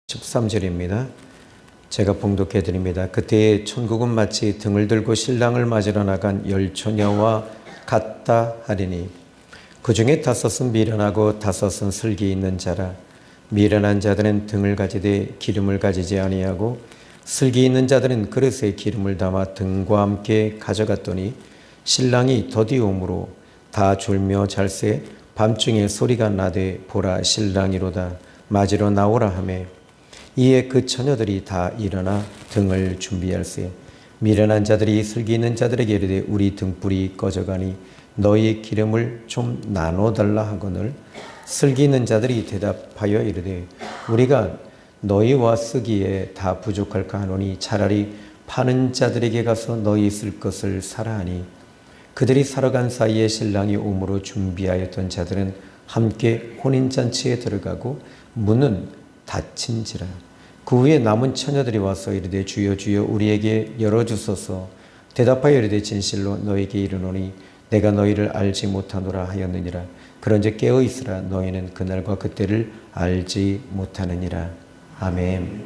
13절입니다. 제가 봉독해 드립니다. 그때에 천국은 마치 등을 들고 신랑을 맞으러 나간 열 처녀와 같다 하리니 그 중에 다섯은 미련하고 다섯은 슬기 있는 자라. 미련한 자들은 등을 가지되 기름을 가지지 아니하고 슬기 있는 자들은 그릇에 기름을 담아 등과 함께 가져갔더니 신랑이 더디움으로 다 졸며 잘새 밤중에 소리가 나되 보라 신랑이로다 맞으러 나오라 하매 이에 그 처녀들이 다 일어나 등을 준비할세. 미련한 자들이 슬기 있는 자들에게 이르되 우리 등불이 꺼져가니 너희 기름을 좀 나눠달라 하거늘 슬기 있는 자들이 대답하여 이르되 우리가 너희와 쓰기에 다 부족할까 하노니 차라리 파는 자들에게 가서 너희 쓸 것을 사라 하니 그들이 사러 간 사이에 신랑이 오므로 준비하였던 자들은 함께 혼인잔치에 들어가고 문은 닫힌지라. 그 후에 남은 처녀들이 와서 이르되 주여 주여 우리에게 열어주소서. 대답하여 이르되 진실로 너에게 이르노니 내가 너희를 알지 못하노라 하였느니라. 그런즉 깨어 있으라. 너희는 그날과 그때를 알지 못하느니라. 아멘.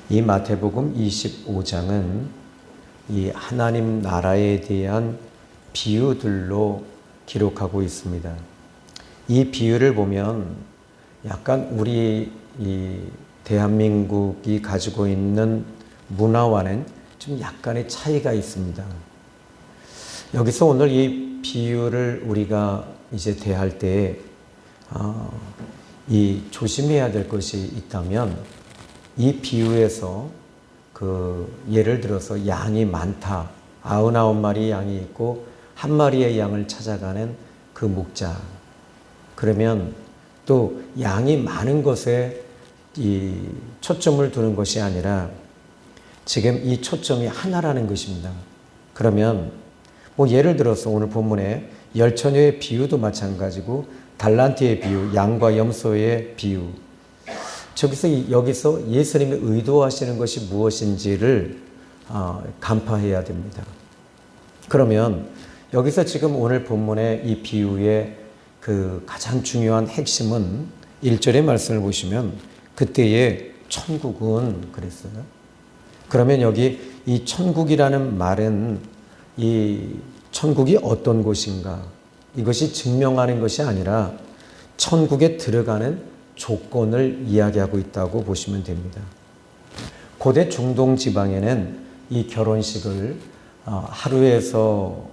이 마태복음 25장은 이 하나님 나라에 대한 비유들로 기록하고 있습니다. 이 비유를 보면 약간 우리 이 대한민국이 가지고 있는 문화와는 좀 약간의 차이가 있습니다. 여기서 오늘 이 비유를 우리가 이제 대할 때 이 조심해야 될 것이 있다면 이 비유에서 예를 들어서 양이 많다, 99마리 양이 있고 한 마리의 양을 찾아가는 그 목자. 그러면 또 양이 많은 것에 이 초점을 두는 것이 아니라 지금 이 초점이 하나라는 것입니다. 그러면 예를 들어서 오늘 본문에 열 처녀의 비유도 마찬가지고 달란트의 비유, 양과 염소의 비유. 여기서 예수님이 의도하시는 것이 무엇인지를 간파해야 됩니다. 그러면 여기서 지금 오늘 본문의 이 비유의 그 가장 중요한 핵심은 1절의 말씀을 보시면 그때의 천국은 그랬어요. 그러면 여기 이 천국이라는 말은 이 천국이 어떤 곳인가 이것이 증명하는 것이 아니라 천국에 들어가는 조건을 이야기하고 있다고 보시면 됩니다. 고대 중동 지방에는 이 결혼식을 하루에서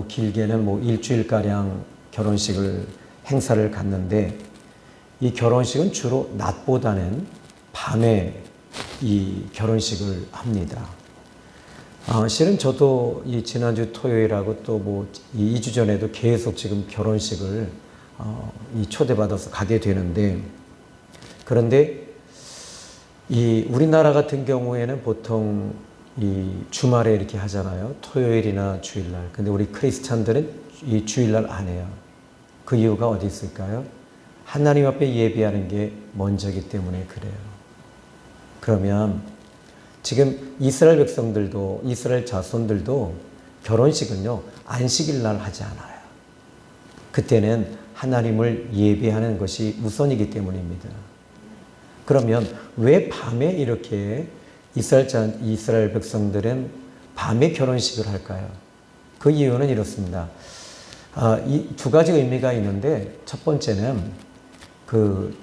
길게는 일주일가량 결혼식을 행사를 갖는데 이 결혼식은 주로 낮보다는 밤에 이 결혼식을 합니다. 실은 저도 이 지난주 토요일하고 또 2주 전에도 계속 지금 결혼식을 초대받아서 가게 되는데 그런데 이 우리나라 같은 경우에는 보통 이 주말에 이렇게 하잖아요. 토요일이나 주일날. 근데 우리 크리스찬들은 이 주일날 안 해요. 그 이유가 어디 있을까요? 하나님 앞에 예배하는 게 먼저이기 때문에 그래요. 그러면 지금 이스라엘 백성들도 이스라엘 자손들도 결혼식은요 안식일 날 하지 않아요. 그때는 하나님을 예배하는 것이 우선이기 때문입니다. 그러면 왜 밤에 이렇게 이스라엘 백성들은 밤에 결혼식을 할까요? 그 이유는 이렇습니다. 이 두 가지 의미가 있는데 첫 번째는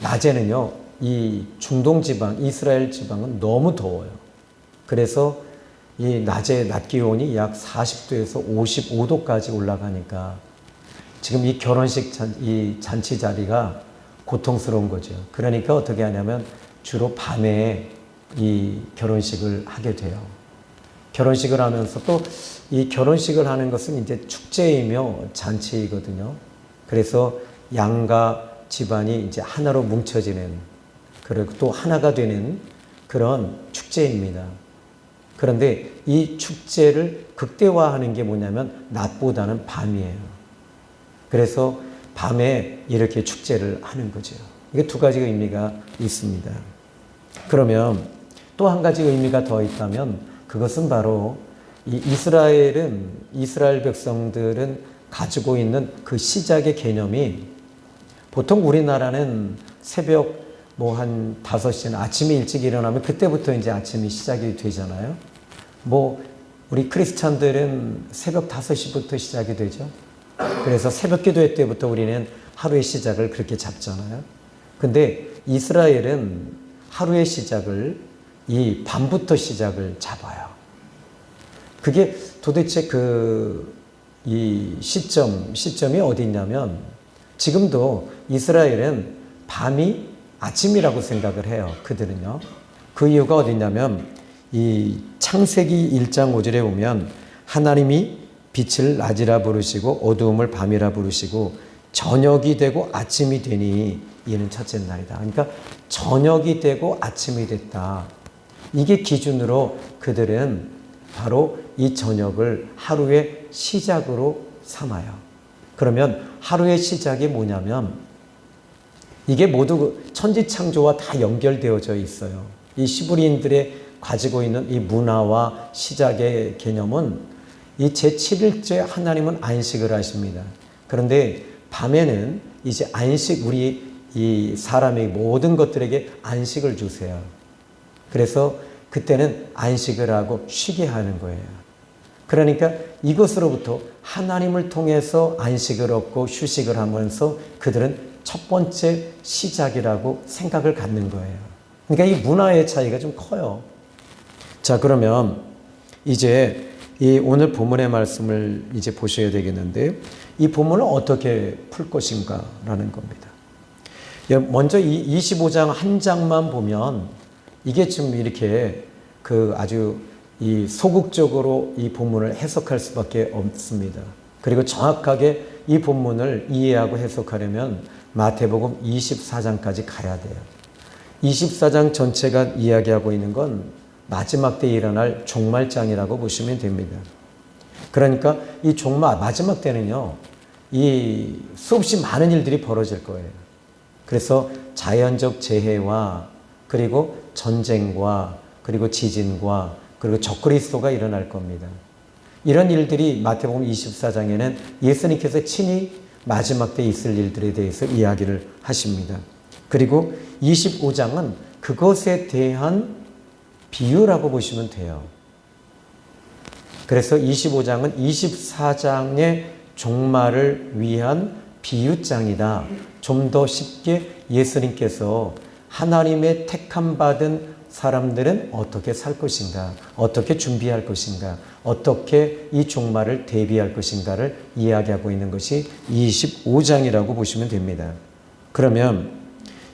낮에는요 이 중동 지방 이스라엘 지방은 너무 더워요. 그래서 이 낮에 낮 기온이 약 40도에서 55도까지 올라가니까 지금 이 결혼식 이 잔치 자리가 고통스러운 거죠. 그러니까 어떻게 하냐면 주로 밤에 이 결혼식을 하게 돼요. 결혼식을 하면서 또 이 결혼식을 하는 것은 이제 축제이며 잔치이거든요. 그래서 양가 집안이 이제 하나로 뭉쳐지는 그리고 또 하나가 되는 그런 축제입니다. 그런데 이 축제를 극대화하는 게 뭐냐면 낮보다는 밤이에요. 그래서 밤에 이렇게 축제를 하는 거죠. 이게 두 가지 의미가 있습니다. 그러면 또 한 가지 의미가 더 있다면 그것은 바로 이 이스라엘 백성들은 가지고 있는 그 시작의 개념이 보통 우리나라는 새벽 뭐 한 5시나 아침에 일찍 일어나면 그때부터 이제 아침이 시작이 되잖아요. 뭐 우리 크리스찬들은 새벽 5시부터 시작이 되죠. 그래서 새벽 기도회 때부터 우리는 하루의 시작을 그렇게 잡잖아요. 근데 이스라엘은 하루의 시작을 이 밤부터 시작을 잡아요. 그게 도대체 이 시점이 어디 있냐면 지금도 이스라엘은 밤이 아침이라고 생각을 해요. 그들은요. 그 이유가 어디 있냐면 이 창세기 1장 5절에 보면 하나님이 빛을 낮이라 부르시고 어두움을 밤이라 부르시고 저녁이 되고 아침이 되니 이는 첫째 날이다. 그러니까 저녁이 되고 아침이 됐다. 이게 기준으로 그들은 바로 이 저녁을 하루의 시작으로 삼아요. 그러면 하루의 시작이 뭐냐면 이게 모두 천지창조와 다 연결되어져 있어요. 이 시브리인들의 가지고 있는 이 문화와 시작의 개념은 이 제7일째 하나님은 안식을 하십니다. 그런데 밤에는 이제 우리 이 사람의 모든 것들에게 안식을 주세요. 그래서 그때는 안식을 하고 쉬게 하는 거예요. 그러니까 이것으로부터 하나님을 통해서 안식을 얻고 휴식을 하면서 그들은 첫 번째 시작이라고 생각을 갖는 거예요. 그러니까 이 문화의 차이가 좀 커요. 자, 그러면 이제 이 오늘 본문의 말씀을 이제 보셔야 되겠는데 이 본문을 어떻게 풀 것인가라는 겁니다. 먼저 이 25장 한 장만 보면 이게 좀 이렇게 아주 이 소극적으로 이 본문을 해석할 수밖에 없습니다. 그리고 정확하게 이 본문을 이해하고 해석하려면 마태복음 24장까지 가야 돼요. 24장 전체가 이야기하고 있는 건 마지막 때에 일어날 종말장이라고 보시면 됩니다. 그러니까 이 마지막 때는요, 이 수없이 많은 일들이 벌어질 거예요. 그래서 자연적 재해와 그리고 전쟁과 그리고 지진과 그리고 적그리스도가 일어날 겁니다. 이런 일들이 마태복음 24장에는 예수님께서 친히 마지막 때 있을 일들에 대해서 이야기를 하십니다. 그리고 25장은 그것에 대한 비유라고 보시면 돼요. 그래서 25장은 24장의 종말을 위한 비유장이다. 좀 더 쉽게 예수님께서 하나님의 택함 받은 사람들은 어떻게 살 것인가, 어떻게 준비할 것인가, 어떻게 이 종말을 대비할 것인가를 이야기하고 있는 것이 25장이라고 보시면 됩니다. 그러면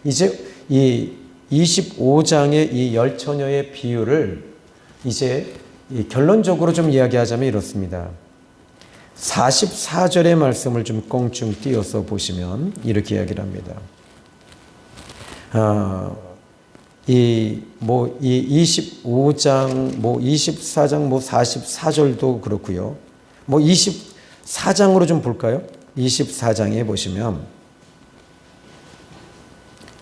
이제 이 25장의 이 열처녀의 비유를 이제 결론적으로 좀 이야기하자면 이렇습니다. 44절의 말씀을 좀 껑충 띄어서 보시면 이렇게 이야기를 합니다. 이 25장, 24장, 44절도 그렇고요. 24장으로 좀 볼까요? 24장에 보시면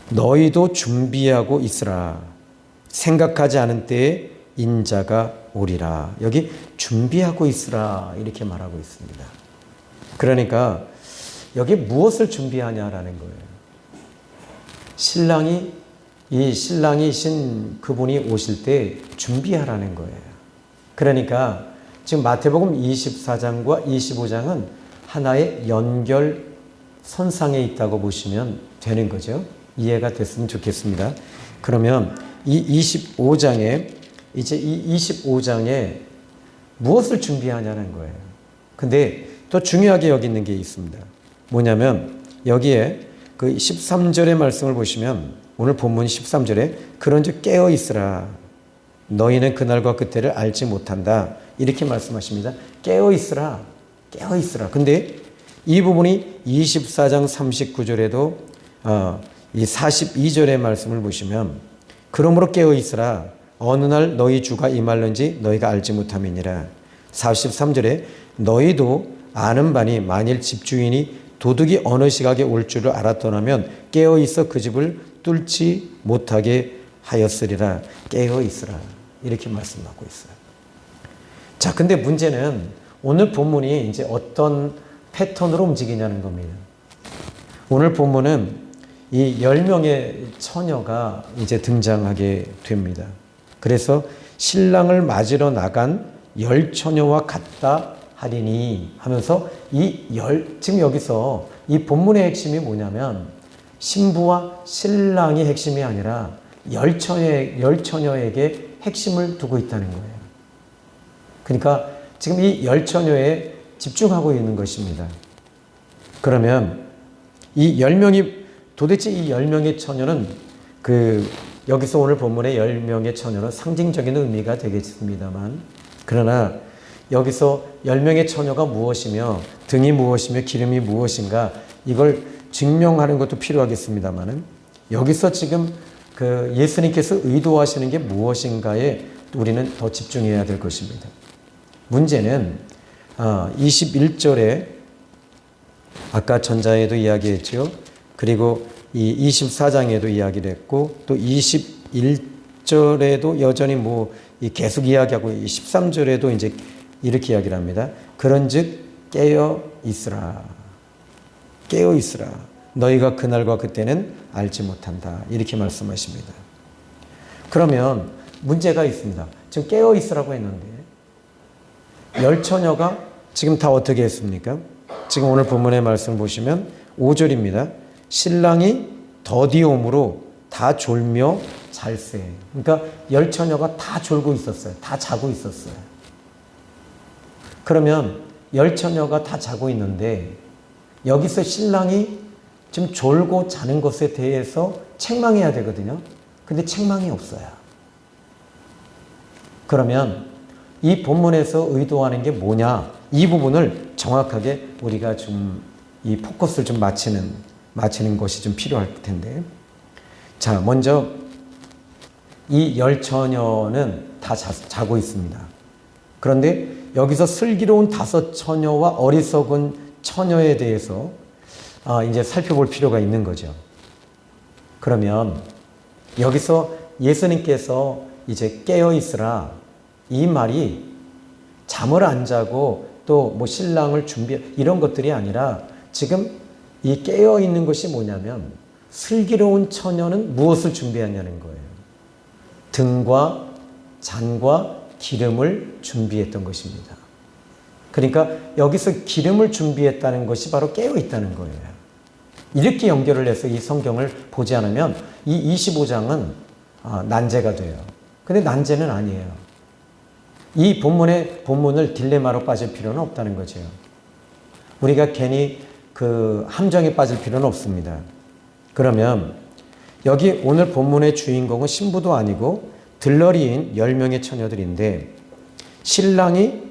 너희도 준비하고 있으라. 생각하지 않은 때에 인자가 오리라. 여기 준비하고 있으라 이렇게 말하고 있습니다. 그러니까 여기 무엇을 준비하냐라는 거예요. 신랑이신 그분이 오실 때 준비하라는 거예요. 그러니까 지금 마태복음 24장과 25장은 하나의 연결선상에 있다고 보시면 되는 거죠. 이해가 됐으면 좋겠습니다. 그러면 이 25장에 이제 이 25장에 무엇을 준비하냐는 거예요. 근데 또 중요하게 여기 있는 게 있습니다. 뭐냐면 여기에 그 13절의 말씀을 보시면 오늘 본문 13절에 그런즉 깨어 있으라. 너희는 그날과 그때를 알지 못한다. 이렇게 말씀하십니다. 깨어 있으라. 깨어 있으라. 근데 이 부분이 24장 39절에도 이 42절의 말씀을 보시면 그러므로 깨어 있으라. 어느 날 너희 주가 임할는지 너희가 알지 못함이니라. 43절에 너희도 아는 바니 만일 집주인이 도둑이 어느 시각에 올 줄을 알았더라면 깨어 있어 그 집을 뚫지 못하게 하였으리라. 깨어 있으라. 이렇게 말씀하고 있어요. 자, 근데 문제는 오늘 본문이 이제 어떤 패턴으로 움직이냐는 겁니다. 오늘 본문은 이 10명의 처녀가 이제 등장하게 됩니다. 그래서 신랑을 맞으러 나간 10처녀와 같다 하리니 하면서 지금 여기서 이 본문의 핵심이 뭐냐면 신부와 신랑이 핵심이 아니라 10처녀에게 핵심을 두고 있다는 거예요. 그러니까 지금 이 10처녀에 집중하고 있는 것입니다. 그러면 도대체 이 10명의 처녀는 여기서 오늘 본문의 10명의 처녀는 상징적인 의미가 되겠습니다만, 그러나 여기서 10명의 처녀가 무엇이며 등이 무엇이며 기름이 무엇인가 이걸 증명하는 것도 필요하겠습니다만, 여기서 지금 예수님께서 의도하시는 게 무엇인가에 우리는 더 집중해야 될 것입니다. 문제는 21절에 아까 전자에도 이야기했죠. 그리고 이 24장에도 이야기를 했고 또 21절에도 여전히 계속 이야기하고 13절에도 이제 이렇게 이야기를 합니다. 그런즉 깨어 있으라. 깨어 있으라. 너희가 그날과 그때는 알지 못한다. 이렇게 말씀하십니다. 그러면 문제가 있습니다. 지금 깨어 있으라고 했는데 10처녀가 지금 다 어떻게 했습니까? 지금 오늘 본문의 말씀 보시면 5절입니다. 신랑이 더디옴으로 다 졸며 잘세. 그러니까 10처녀가 다 졸고 있었어요. 다 자고 있었어요. 그러면 10처녀가 다 자고 있는데 여기서 신랑이 지금 졸고 자는 것에 대해서 책망해야 되거든요. 근데 책망이 없어요. 그러면 이 본문에서 의도하는 게 뭐냐? 이 부분을 정확하게 우리가 좀 이 포커스를 좀 맞추는 것이 좀 필요할 텐데. 자, 먼저 이 10처녀는 다 자고 있습니다. 그런데 여기서 슬기로운 5처녀와 어리석은 처녀에 대해서 이제 살펴볼 필요가 있는 거죠. 그러면 여기서 예수님께서 이제 깨어 있으라 이 말이 잠을 안 자고 또 신랑을 이런 것들이 아니라 지금 이 깨어 있는 것이 뭐냐면 슬기로운 처녀는 무엇을 준비하냐는 거예요. 등과 잔과 기름을 준비했던 것입니다. 그러니까 여기서 기름을 준비했다는 것이 바로 깨어 있다는 거예요. 이렇게 연결을 해서 이 성경을 보지 않으면 이 25장은 난제가 돼요. 근데 난제는 아니에요. 이 본문을 딜레마로 빠질 필요는 없다는 거죠. 우리가 괜히 함정에 빠질 필요는 없습니다. 그러면 여기 오늘 본문의 주인공은 신부도 아니고 들러리인 10명의 처녀들인데 신랑이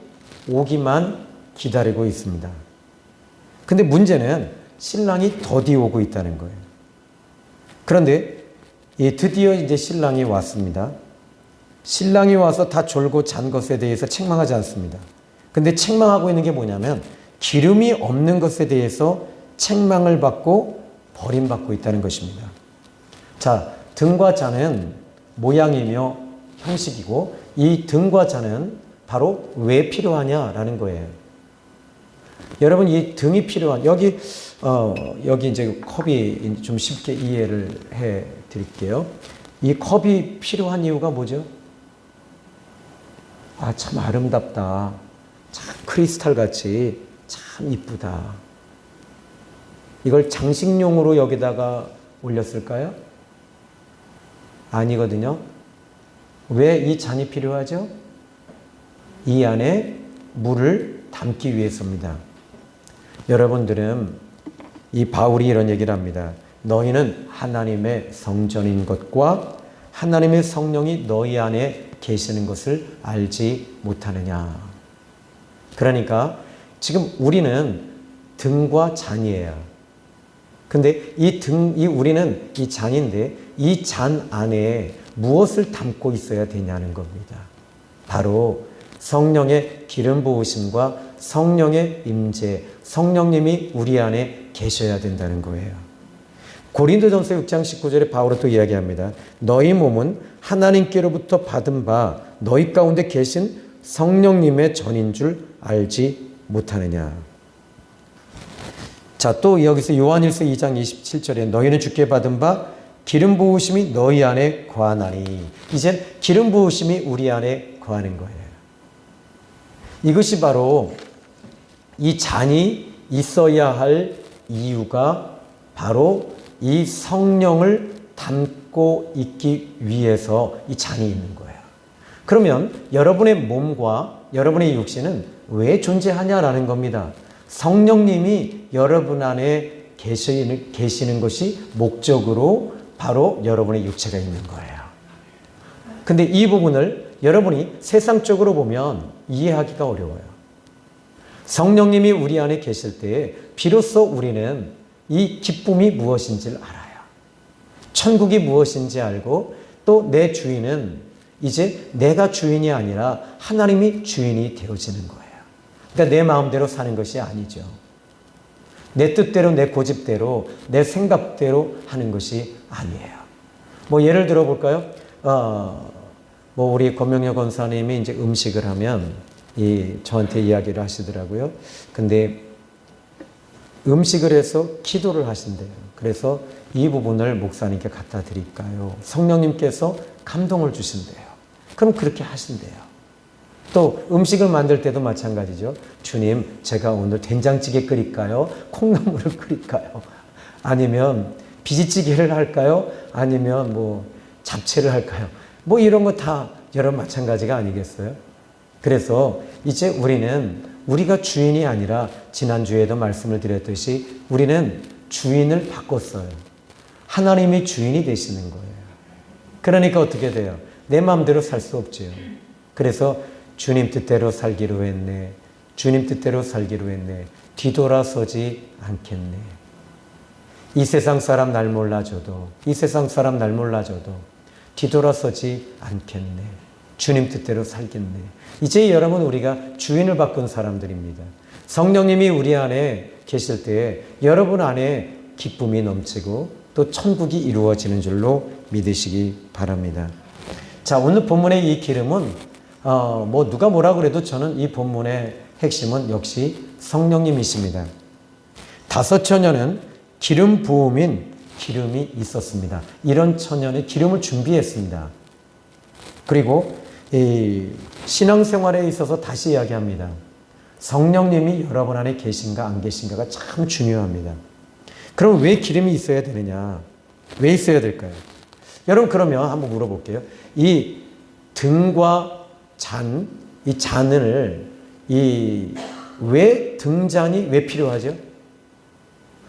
오기만 기다리고 있습니다. 근데 문제는 신랑이 더디 오고 있다는 거예요. 그런데 드디어 이제 신랑이 왔습니다. 신랑이 와서 다 졸고 잔 것에 대해서 책망하지 않습니다. 근데 책망하고 있는 게 뭐냐면 기름이 없는 것에 대해서 책망을 받고 버림받고 있다는 것입니다. 자, 등과 잔은 모양이며 형식이고 이 등과 잔은 바로 왜 필요하냐라는 거예요. 여러분 이 등이 필요한 여기 이제 컵이 좀 쉽게 이해를 해 드릴게요. 이 컵이 필요한 이유가 뭐죠? 참 아름답다. 참 크리스탈 같이 참 이쁘다. 이걸 장식용으로 여기다가 올렸을까요? 아니거든요. 왜 이 잔이 필요하죠? 이 안에 물을 담기 위해서입니다. 여러분들은 이 바울이 이런 얘기를 합니다. 너희는 하나님의 성전인 것과 하나님의 성령이 너희 안에 계시는 것을 알지 못하느냐. 그러니까 지금 우리는 등과 잔이에요. 근데 우리는 이 잔인데 이 잔 안에 무엇을 담고 있어야 되냐는 겁니다. 바로 성령의 기름 부으심과 성령의 임재, 성령님이 우리 안에 계셔야 된다는 거예요. 고린도전서 6장 19절에 바울은 또 이야기합니다. 너희 몸은 하나님께로부터 받은 바 너희 가운데 계신 성령님의 전인 줄 알지 못하느냐. 자, 또 여기서 요한일서 2장 27절에 너희는 주께 받은 바 기름 부으심이 너희 안에 거하나니. 이제 기름 부으심이 우리 안에 거하는 거예요. 이것이 바로 이 잔이 있어야 할 이유가 바로 이 성령을 담고 있기 위해서 이 잔이 있는 거예요. 그러면 여러분의 몸과 여러분의 육신은 왜 존재하냐라는 겁니다. 성령님이 여러분 안에 계시는 것이 목적으로 바로 여러분의 육체가 있는 거예요. 근데 이 부분을 여러분이 세상적으로 보면 이해하기가 어려워요. 성령님이 우리 안에 계실 때 비로소 우리는 이 기쁨이 무엇인지를 알아요. 천국이 무엇인지 알고 또 내 주인은 이제 내가 주인이 아니라 하나님이 주인이 되어지는 거예요. 그러니까 내 마음대로 사는 것이 아니죠. 내 뜻대로, 내 고집대로, 내 생각대로 하는 것이 아니에요. 뭐 예를 들어 볼까요? 뭐 우리 권명여 권사님이 이제 음식을 하면 저한테 이야기를 하시더라고요. 근데 음식을 해서 기도를 하신대요. 그래서 이 부분을 목사님께 갖다 드릴까요? 성령님께서 감동을 주신대요. 그럼 그렇게 하신대요. 또 음식을 만들 때도 마찬가지죠. 주님, 제가 오늘 된장찌개 끓일까요? 콩나물을 끓일까요? 아니면 비지찌개를 할까요? 아니면 뭐 잡채를 할까요? 뭐 이런 거 다 여러분 마찬가지가 아니겠어요? 그래서 이제 우리가 주인이 아니라 지난주에도 말씀을 드렸듯이 우리는 주인을 바꿨어요. 하나님이 주인이 되시는 거예요. 그러니까 어떻게 돼요? 내 마음대로 살 수 없죠. 그래서 주님 뜻대로 살기로 했네. 주님 뜻대로 살기로 했네. 뒤돌아서지 않겠네. 이 세상 사람 날 몰라줘도, 이 세상 사람 날 몰라줘도 뒤돌아서지 않겠네. 주님 뜻대로 살겠네. 이제 여러분 우리가 주인을 바꾼 사람들입니다. 성령님이 우리 안에 계실 때 여러분 안에 기쁨이 넘치고 또 천국이 이루어지는 줄로 믿으시기 바랍니다. 자, 오늘 본문의 이 기름은 뭐 누가 뭐라 그래도 저는 이 본문의 핵심은 역시 성령님이십니다. 다섯 처녀는 기름 부음인 기름이 있었습니다. 이런 처녀는 기름을 준비했습니다. 그리고 이 신앙생활에 있어서 다시 이야기합니다. 성령님이 여러분 안에 계신가 안 계신가가 참 중요합니다. 그럼 왜 기름이 있어야 되느냐? 왜 있어야 될까요? 여러분 그러면 한번 물어볼게요. 이 등과 잔, 이 잔을 왜 등잔이 왜 필요하죠?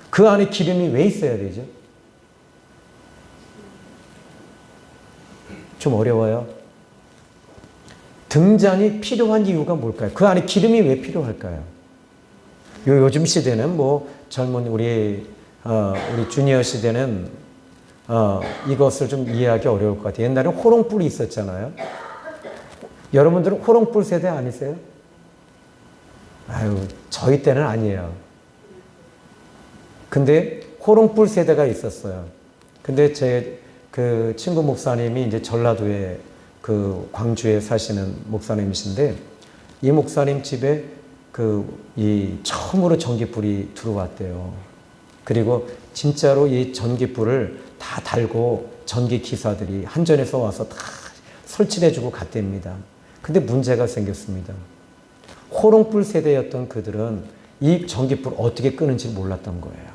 그 안에 기름이 왜 있어야 되죠? 좀 어려워요. 등잔이 필요한 이유가 뭘까요? 그 안에 기름이 왜 필요할까요? 요즘 시대는 뭐 젊은 우리 주니어 시대는 이것을 좀 이해하기 어려울 것 같아요. 옛날에 호롱불이 있었잖아요. 여러분들은 호롱불 세대 아니세요? 아유, 저희 때는 아니에요. 근데 호롱불 세대가 있었어요. 근데 제 그 친구 목사님이 이제 전라도에 그 광주에 사시는 목사님이신데 이 목사님 집에 이 처음으로 전기불이 들어왔대요. 그리고 진짜로 이 전기불을 다 달고 전기 기사들이 한전에서 와서 다 설치를 해주고 갔답니다. 근데 문제가 생겼습니다. 호롱불 세대였던 그들은 이 전기불 어떻게 끄는지 몰랐던 거예요.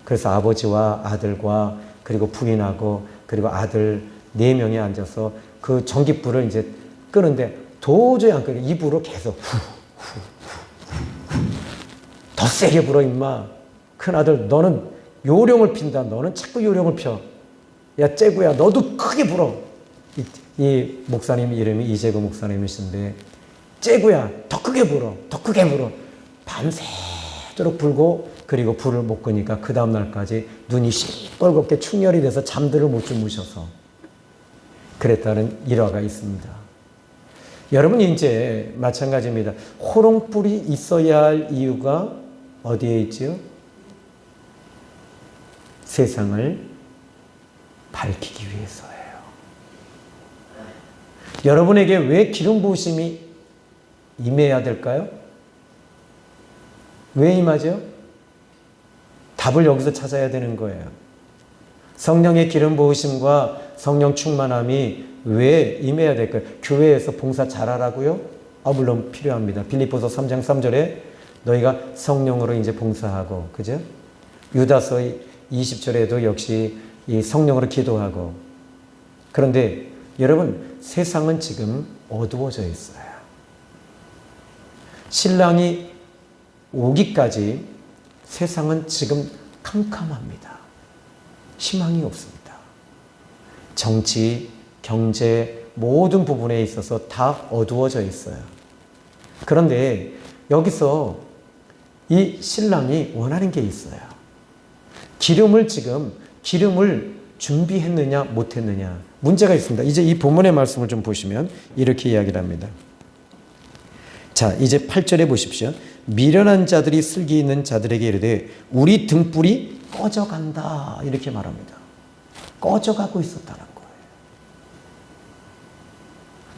그래서 아버지와 아들과 그리고 부인하고 그리고 아들 4명이 앉아서 그 전기불을 이제 끄는데 도저히 안 끄고 입으로 계속 더 세게 불어 임마. 큰아들 너는 요령을 핀다. 너는 자꾸 요령을 펴. 야 째구야 너도 크게 불어. 이 목사님 이름이 이재구 목사님이신데 째구야 더 크게 불어. 더 크게 불어. 밤새도록 불고 그리고 불을 못 끄니까 그 다음 날까지 눈이 시뻘겋게 충혈이 돼서 잠들을 못 주무셔서 그랬다는 일화가 있습니다. 여러분 이제 마찬가지입니다. 호롱불이 있어야 할 이유가 어디에 있지요? 세상을 밝히기 위해서예요. 여러분에게 왜 기름 부으심이 임해야 될까요? 왜 임하죠? 답을 여기서 찾아야 되는 거예요. 성령의 기름 부으심과 성령 충만함이 왜 임해야 될까요? 교회에서 봉사 잘하라고요? 물론 필요합니다. 빌립보서 3장 3절에 너희가 성령으로 이제 봉사하고, 그죠? 유다서 20절에도 역시 이 성령으로 기도하고. 그런데 여러분, 세상은 지금 어두워져 있어요. 신랑이 오기까지 세상은 지금 캄캄합니다. 희망이 없습니다. 정치, 경제, 모든 부분에 있어서 다 어두워져 있어요. 그런데 여기서 이 신랑이 원하는 게 있어요. 기름을 준비했느냐 못했느냐 문제가 있습니다. 이제 이 본문의 말씀을 좀 보시면 이렇게 이야기를 합니다. 자, 이제 8절에 보십시오. 미련한 자들이 슬기 있는 자들에게 이르되 우리 등불이 꺼져간다 이렇게 말합니다. 꺼져가고 있었다는 거예요.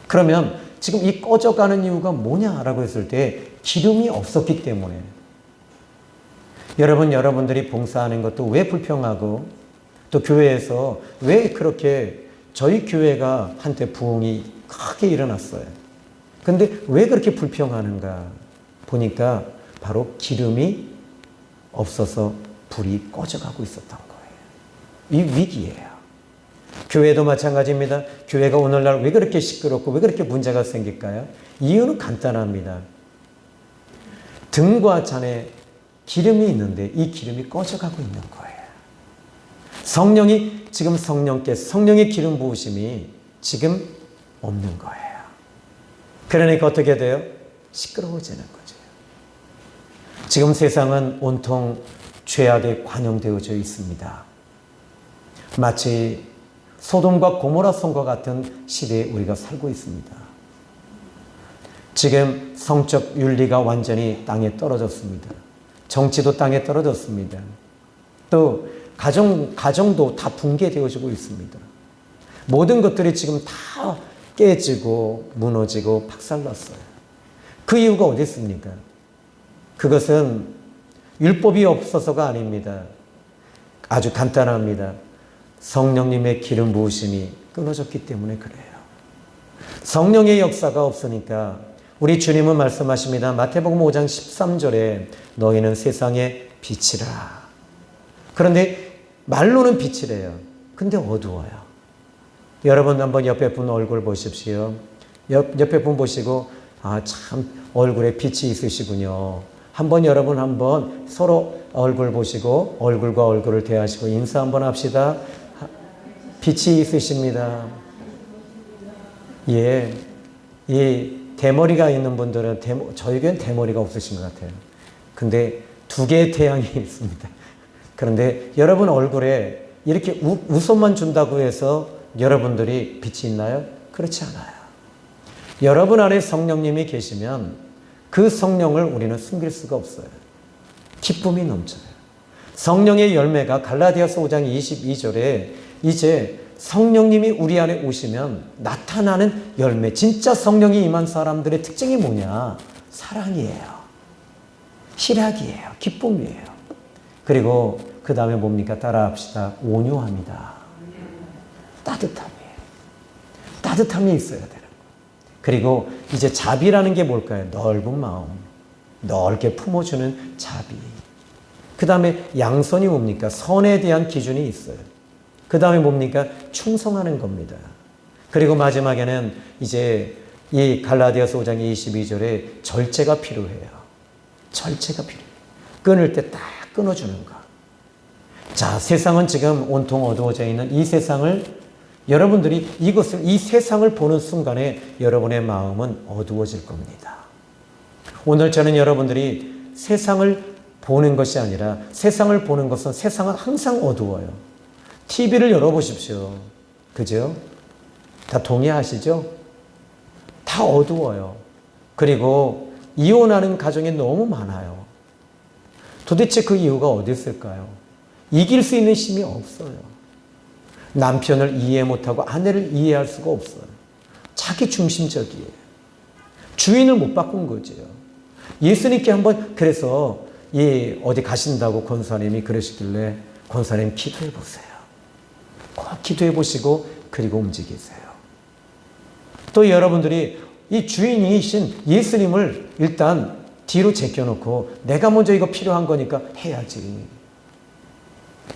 그러면 지금 이 꺼져가는 이유가 뭐냐라고 했을 때 기름이 없었기 때문에. 여러분들이 봉사하는 것도 왜 불평하고 또 교회에서 왜 그렇게 저희 교회가 한때 부흥이 크게 일어났어요. 근데 왜 그렇게 불평하는가 보니까 바로 기름이 없어서 불이 꺼져가고 있었던 거예요. 이 위기예요. 교회도 마찬가지입니다. 교회가 오늘날 왜 그렇게 시끄럽고 왜 그렇게 문제가 생길까요? 이유는 간단합니다. 등과 잔에 기름이 있는데 이 기름이 꺼져가고 있는 거예요. 성령의 기름 부으심이 지금 없는 거예요. 그러니까 어떻게 돼요? 시끄러워지는 거죠. 지금 세상은 온통 죄악에 관영되어져 있습니다. 마치 소돔과 고모라 성과 같은 시대에 우리가 살고 있습니다. 지금 성적 윤리가 완전히 땅에 떨어졌습니다. 정치도 땅에 떨어졌습니다. 또 가정도 다 붕괴되어지고 있습니다. 모든 것들이 지금 다 깨지고 무너지고 박살났어요. 그 이유가 어디 있습니까? 그것은 율법이 없어서가 아닙니다. 아주 간단합니다. 성령님의 기름 부으심이 끊어졌기 때문에 그래요. 성령의 역사가 없으니까 우리 주님은 말씀하십니다. 마태복음 5장 13절에 너희는 세상의 빛이라. 그런데 말로는 빛이래요. 근데 어두워요. 여러분 한번 옆에 분 얼굴 보십시오. 옆에 분 보시고 참 얼굴에 빛이 있으시군요. 여러분 한번 서로 얼굴 보시고 얼굴과 얼굴을 대하시고 인사 한번 합시다. 빛이 있으십니다. 예, 이 대머리가 있는 분들은 저에겐 대머리가 없으신 것 같아요. 근데 두 개의 태양이 있습니다. 그런데 여러분 얼굴에 이렇게 웃음만 준다고 해서 여러분들이 빛이 있나요? 그렇지 않아요. 여러분 안에 성령님이 계시면 그 성령을 우리는 숨길 수가 없어요. 기쁨이 넘쳐요. 성령의 열매가 갈라디아서 5장 22절에 이제 성령님이 우리 안에 오시면 나타나는 열매, 진짜 성령이 임한 사람들의 특징이 뭐냐? 사랑이에요. 희락이에요. 기쁨이에요. 그리고 그 다음에 뭡니까? 따라합시다. 온유합니다. 따뜻함이에요. 따뜻함이 있어야 되는 거예요. 그리고 이제 자비라는 게 뭘까요? 넓은 마음. 넓게 품어주는 자비. 그 다음에 양선이 뭡니까? 선에 대한 기준이 있어요. 그 다음에 뭡니까? 충성하는 겁니다. 그리고 마지막에는 이제 이 갈라디아서 5장 22절에 절제가 필요해요. 절제가 필요해요. 끊을 때 딱 끊어주는 거. 자, 세상은 지금 온통 어두워져 있는 이 세상을 여러분들이 이 세상을 보는 순간에 여러분의 마음은 어두워질 겁니다. 오늘 저는 여러분들이 세상을 보는 것이 아니라 세상을 보는 것은 세상은 항상 어두워요. TV를 열어보십시오. 그죠? 다 동의하시죠? 다 어두워요. 그리고 이혼하는 가정이 너무 많아요. 도대체 그 이유가 어디 있을까요? 이길 수 있는 힘이 없어요. 남편을 이해 못하고 아내를 이해할 수가 없어요. 자기 중심적이에요. 주인을 못 바꾼 거죠. 예수님께 한번 그래서 어디 가신다고 권사님이 그러시길래 권사님 기도해 보세요. 꼭 기도해 보시고 그리고 움직이세요. 또 여러분들이 이 주인이신 예수님을 일단 뒤로 제껴놓고 내가 먼저 이거 필요한 거니까 해야지.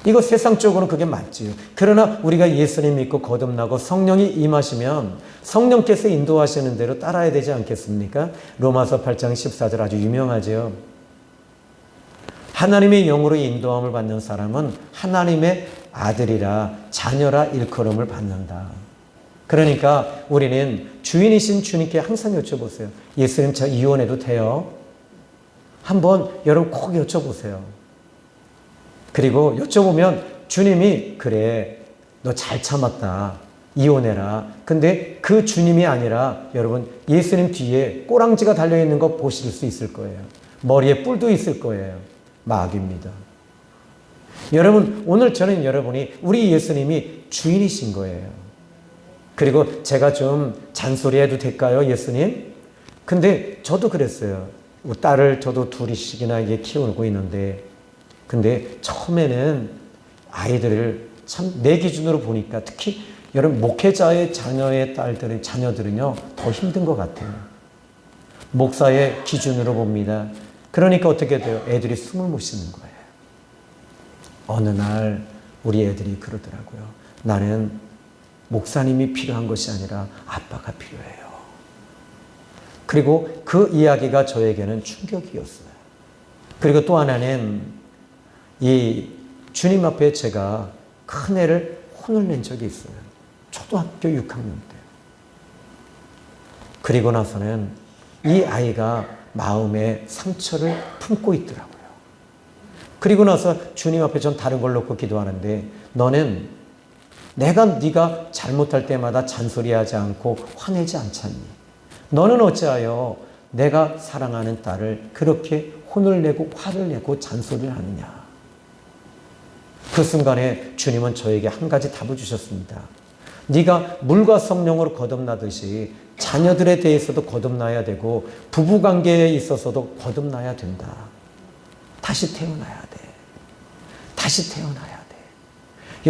이거 세상적으로는 그게 맞지요. 그러나 우리가 예수님 믿고 거듭나고 성령이 임하시면 성령께서 인도하시는 대로 따라야 되지 않겠습니까? 로마서 8장 14절 아주 유명하죠. 하나님의 영으로 인도함을 받는 사람은 하나님의 아들이라 자녀라 일컬음을 받는다. 그러니까 우리는 주인이신 주님께 항상 여쭤보세요. 예수님, 저 이혼해도 돼요? 한번 여러분 꼭 여쭤보세요. 그리고 여쭤보면 주님이 그래, 너 잘 참았다, 이혼해라. 근데 그 주님이 아니라 여러분 예수님 뒤에 꼬랑지가 달려있는 거 보실 수 있을 거예요. 머리에 뿔도 있을 거예요. 마귀입니다. 여러분, 오늘 저는 여러분이 우리 예수님이 주인이신 거예요. 그리고 제가 좀 잔소리해도 될까요, 예수님? 근데 저도 그랬어요. 딸을 저도 둘이씩이나 이게 키우고 있는데, 근데 처음에는 아이들을 참 내 기준으로 보니까 특히 여러분 목회자의 자녀의 딸들의 자녀들은요 더 힘든 것 같아요. 목사의 기준으로 봅니다. 그러니까 어떻게 돼요? 애들이 숨을 못 쉬는 거예요. 어느 날 우리 애들이 그러더라고요. 나는 목사님이 필요한 것이 아니라 아빠가 필요해요. 그리고 그 이야기가 저에게는 충격이었어요. 그리고 또 하나는 이 주님 앞에 제가 큰 애를 혼을 낸 적이 있어요. 초등학교 6학년 때. 그리고 나서는 이 아이가 마음에 상처를 품고 있더라고요. 그리고 나서 주님 앞에 전 다른 걸 놓고 기도하는데, 너는 네가 잘못할 때마다 잔소리하지 않고 화내지 않잖니? 너는 어찌하여 내가 사랑하는 딸을 그렇게 혼을 내고 화를 내고 잔소리를 하느냐? 그 순간에 주님은 저에게 한 가지 답을 주셨습니다. 네가 물과 성령으로 거듭나듯이 자녀들에 대해서도 거듭나야 되고 부부관계에 있어서도 거듭나야 된다. 다시 태어나야 돼. 다시 태어나야 돼.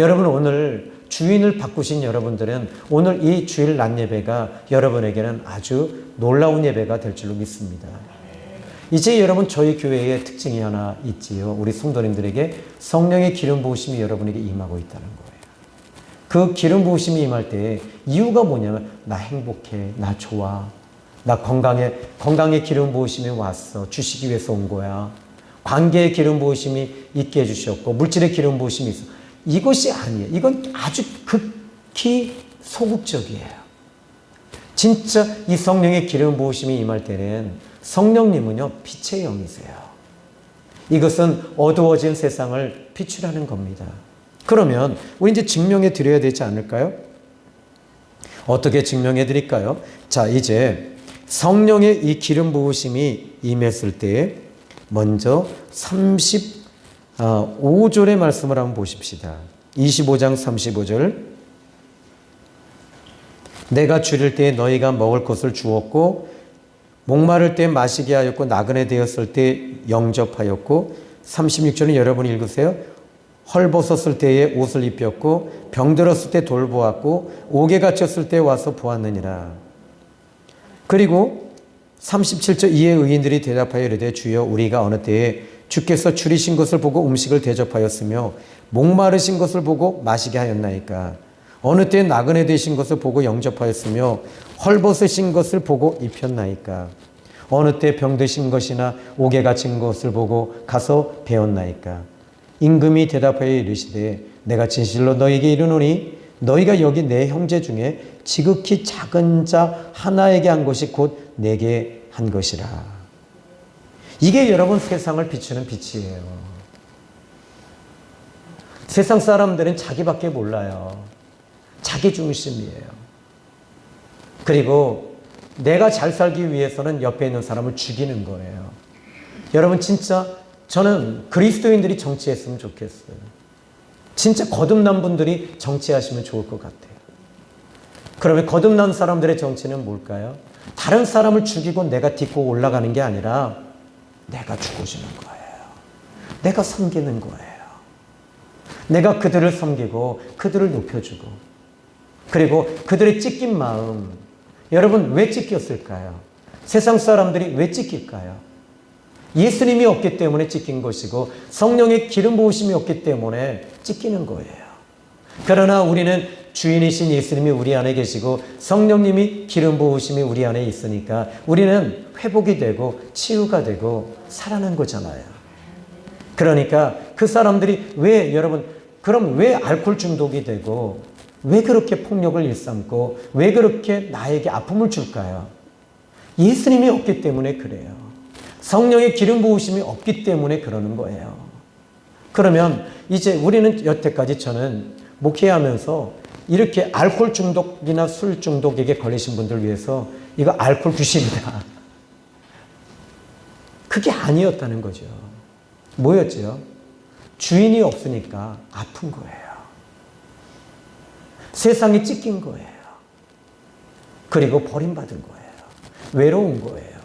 여러분, 오늘 주인을 바꾸신 여러분들은 오늘 이 주일 낮 예배가 여러분에게는 아주 놀라운 예배가 될 줄로 믿습니다. 이제 여러분, 저희 교회의 특징이 하나 있지요. 우리 성도님들에게 성령의 기름 부으심이 여러분에게 임하고 있다는 거예요. 그 기름 부으심이 임할 때 이유가 뭐냐면, 나 행복해, 나 좋아, 나 건강에 기름 부으심이 왔어, 주시기 위해서 온 거야. 관계의 기름 부으심이 있게 해주셨고 물질의 기름 부으심이 있어. 이것이 아니에요. 이건 아주 극히 소극적이에요. 진짜 이 성령의 기름 부으심이 임할 때는 성령님은요 빛의 영이세요. 이것은 어두워진 세상을 비추라는 겁니다. 그러면 우리 이제 증명해 드려야 되지 않을까요? 어떻게 증명해 드릴까요? 자, 이제 성령의 이 기름 부으심이 임했을 때 먼저 35절의 말씀을 한번 보십시다. 25장 35절. 내가 줄일 때 너희가 먹을 것을 주었고 목마를 때 마시게 하였고 나그네 되었을 때 영접하였고, 36절은 여러분이 읽으세요. 헐벗었을 때에 옷을 입혔고 병들었을 때 돌보았고 옥에 갇혔을 때 와서 보았느니라. 그리고 37절, 이에 의인들이 대답하여 이르되 주여 우리가 어느 때에 주께서 줄이신 것을 보고 음식을 대접하였으며 목마르신 것을 보고 마시게 하였나이까? 어느 때에 나그네 되신 것을 보고 영접하였으며 헐벗으신 것을 보고 입혔나이까? 어느 때 병드신 것이나 옥에 갇힌 것을 보고 가서 배웠나이까? 임금이 대답하여 이르시되 내가 진실로 너희에게 이르노니 너희가 여기 내 형제 중에 지극히 작은 자 하나에게 한 것이 곧 내게 한 것이라. 이게 여러분 세상을 비추는 빛이에요. 세상 사람들은 자기밖에 몰라요. 자기 중심이에요. 그리고 내가 잘 살기 위해서는 옆에 있는 사람을 죽이는 거예요. 여러분, 진짜 저는 그리스도인들이 정치했으면 좋겠어요. 진짜 거듭난 분들이 정치하시면 좋을 것 같아요. 그러면 거듭난 사람들의 정치는 뭘까요? 다른 사람을 죽이고 내가 딛고 올라가는 게 아니라 내가 죽어주는 거예요. 내가 섬기는 거예요. 내가 그들을 섬기고 그들을 높여주고, 그리고 그들의 찢긴 마음, 여러분 왜 찢겼을까요? 세상 사람들이 왜 찢길까요? 예수님이 없기 때문에 찢긴 것이고 성령의 기름 부으심이 없기 때문에 찢기는 거예요. 그러나 우리는 주인이신 예수님이 우리 안에 계시고 성령님이 기름 부으심이 우리 안에 있으니까 우리는 회복이 되고 치유가 되고 살아난 거잖아요. 그러니까 그 사람들이 왜, 여러분, 그럼 왜 알코올 중독이 되고 왜 그렇게 폭력을 일삼고 왜 그렇게 나에게 아픔을 줄까요? 예수님이 없기 때문에 그래요. 성령의 기름 부으심이 없기 때문에 그러는 거예요. 그러면 이제 우리는 여태까지 저는 목회하면서 이렇게 알코올 중독이나 술 중독에게 걸리신 분들 위해서 이거 알코올 귀신이다, 그게 아니었다는 거죠. 뭐였죠? 주인이 없으니까 아픈 거예요. 세상에 찢긴 거예요. 그리고 버림받은 거예요. 외로운 거예요.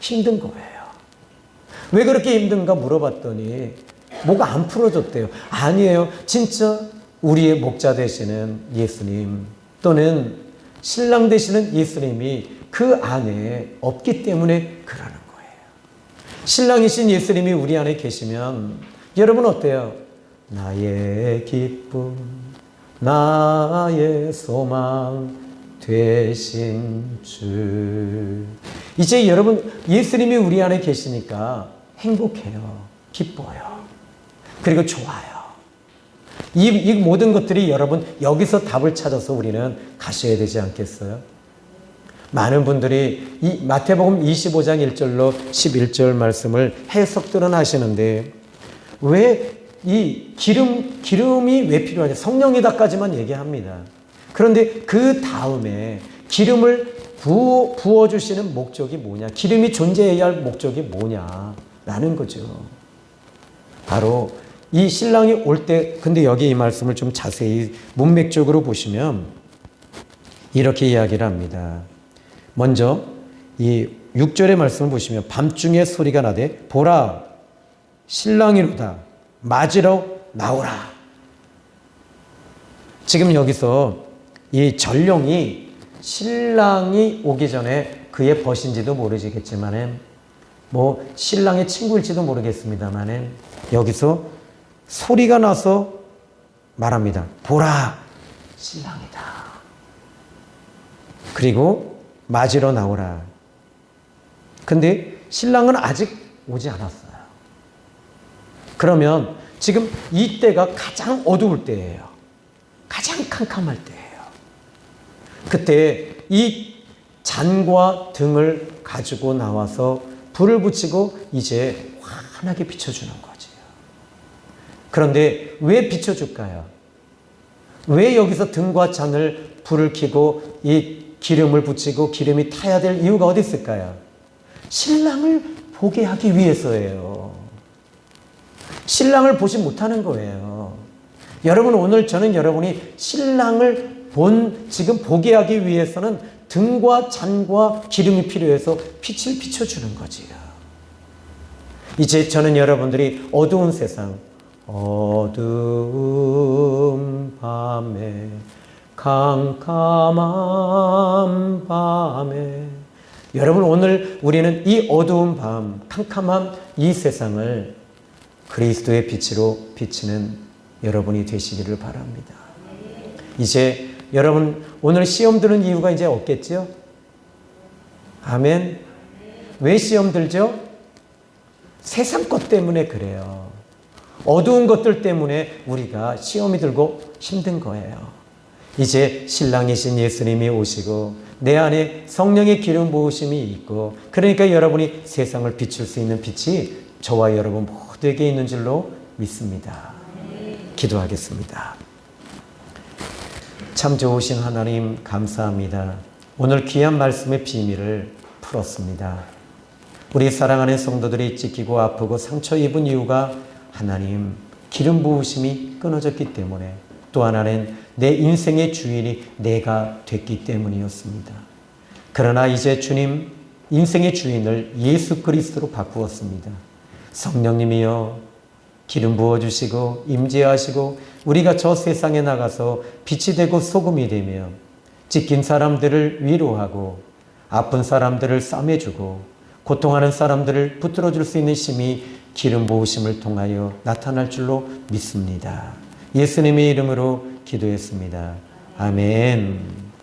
힘든 거예요. 왜 그렇게 힘든가 물어봤더니 뭐가 안 풀어졌대요. 아니에요. 진짜 우리의 목자 되시는 예수님 또는 신랑 되시는 예수님이 그 안에 없기 때문에 그러는 거예요. 신랑이신 예수님이 우리 안에 계시면 여러분 어때요? 나의 기쁨, 나의 소망 되신 주. 이제 여러분 예수님이 우리 안에 계시니까 행복해요. 기뻐요. 그리고 좋아요. 이 모든 것들이 여러분 여기서 답을 찾아서 우리는 가셔야 되지 않겠어요? 많은 분들이 이 마태복음 25장 1절로 11절 말씀을 해석들은 하시는데 왜 이 기름이 왜 필요하냐? 성령이다까지만 얘기합니다. 그런데 그 다음에 기름을 부어주시는 목적이 뭐냐? 기름이 존재해야 할 목적이 뭐냐라는 거죠. 바로 이 신랑이 올 때, 근데 여기 이 말씀을 좀 자세히 문맥적으로 보시면 이렇게 이야기를 합니다. 먼저 이 6절의 말씀을 보시면 밤중에 소리가 나되 보라 신랑이로다 맞으러 나오라. 지금 여기서 이 전령이 신랑이 오기 전에 그의 벗인지도 모르시겠지만은 뭐 신랑의 친구일지도 모르겠습니다만은 여기서 소리가 나서 말합니다. 보라 신랑이다. 그리고 맞으러 나오라. 근데 신랑은 아직 오지 않았어요. 그러면 지금 이때가 가장 어두울 때예요. 가장 캄캄할 때예요. 그때 이 잔과 등을 가지고 나와서 불을 붙이고 이제 환하게 비춰주는 거죠. 그런데 왜 비춰줄까요? 왜 여기서 등과 잔을 불을 켜고 이 기름을 붙이고 기름이 타야 될 이유가 어디 있을까요? 신랑을 보게 하기 위해서예요. 신랑을 보지 못하는 거예요. 여러분 오늘 저는 여러분이 신랑을 지금 보게 하기 위해서는 등과 잔과 기름이 필요해서 빛을 비춰주는 거지요. 이제 저는 여러분들이 어두운 세상, 어두운 밤에 캄캄한 밤에 여러분 오늘 우리는 이 어두운 밤 캄캄한 이 세상을 그리스도의 빛으로 비치는 여러분이 되시기를 바랍니다. 이제 여러분 오늘 시험 드는 이유가 이제 없겠죠? 아멘. 왜 시험 들죠? 세상 것 때문에 그래요. 어두운 것들 때문에 우리가 시험이 들고 힘든 거예요. 이제 신랑이신 예수님이 오시고 내 안에 성령의 기름 부으심이 있고 그러니까 여러분이 세상을 비출 수 있는 빛이 저와 여러분 모두에게 있는 줄로 믿습니다. 기도하겠습니다. 참 좋으신 하나님 감사합니다. 오늘 귀한 말씀의 비밀을 풀었습니다. 우리 사랑하는 성도들이 찢기고 아프고 상처 입은 이유가 하나님 기름 부으심이 끊어졌기 때문에 또 하나는 내 인생의 주인이 내가 됐기 때문이었습니다. 그러나 이제 주님 인생의 주인을 예수 그리스도로 바꾸었습니다. 성령님이여 기름 부어주시고 임재하시고 우리가 저 세상에 나가서 빛이 되고 소금이 되며 찢긴 사람들을 위로하고 아픈 사람들을 싸매주고 고통하는 사람들을 붙들어줄 수 있는 힘이 기름 부으심을 통하여 나타날 줄로 믿습니다. 예수님의 이름으로 기도했습니다. 아멘.